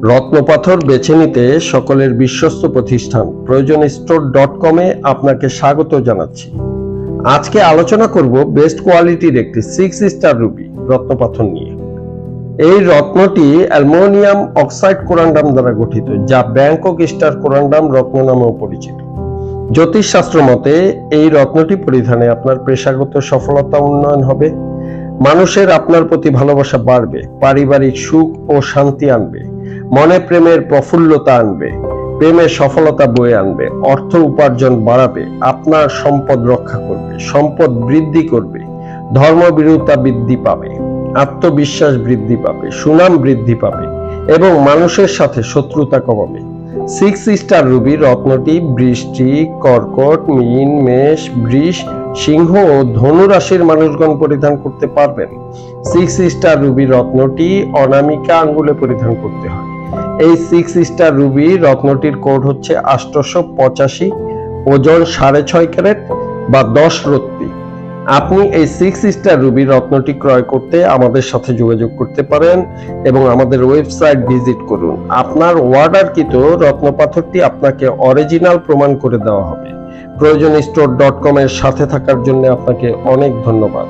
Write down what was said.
রত্নপাথর বেছে নিতে সকলের বিশ্বস্ত প্রতিষ্ঠান প্রয়োজন স্টোর.com-এ আপনাকে স্বাগত জানাচ্ছি। আজকে আলোচনা করব বেস্ট কোয়ালিটির একটি 6 স্টার রুবি রত্নপাথর নিয়ে। এই রত্নটি অ্যালুমিনিয়াম অক্সাইড কোরান্ডাম দ্বারা গঠিত, যা ব্যাংকক স্টার কোরান্ডাম রত্ন নামেও পরিচিত। জ্যোতিষশাস্ত্র মতে এই রত্নটি পরিধানে আপনার পেশাগত সফলতা উন্নয়ন হবে, মানুষের আপনার প্রতি ভালোবাসা বাড়বে, পারিবারিক সুখ ও শান্তি আনবে, মনে প্রেমের প্রফুল্লতা আনবে, প্রেমের সফলতা বয়ে আনবে, অর্থ উপার্জন বাড়াবে, আপনার সম্পদ রক্ষা করবে, সম্পদ বৃদ্ধি করবে, ধর্মভীরুতা বৃদ্ধি পাবে, আত্মবিশ্বাস বৃদ্ধি পাবে, সুনাম বৃদ্ধি পাবে এবং মানুষের সাথে শত্রুতা কমাবে। 6 স্টার রুবি রত্নটি বৃশ্চিক, কর্কট, মীন, মেষ, বৃষ, সিংহ ও ধনু রাশির মানুষগণ পরিধান করতে পারবেন। 6 স্টার রুবি রত্নটি অনামিকা আঙ্গুলে পরিধান করতে হয়। এই 6 স্টার রুবি রত্নটির কোড হচ্ছে 885, ওজন 6.5 ক্যারেট বা 10 রত্তি। আপনি এই 6 স্টার রুবি রত্নটি ক্রয় করতে আমাদের সাথে যোগাযোগ করতে পারেন এবং আমাদের ওয়েবসাইট ভিজিট করুন। আপনার অর্ডারকৃত রত্নপাথরটি আপনাকে অরিজিনাল প্রমাণ করে দেওয়া হবে। প্রয়োজন স্টোর.com-এর সাথে থাকার জন্য আপনাকে অনেক ধন্যবাদ।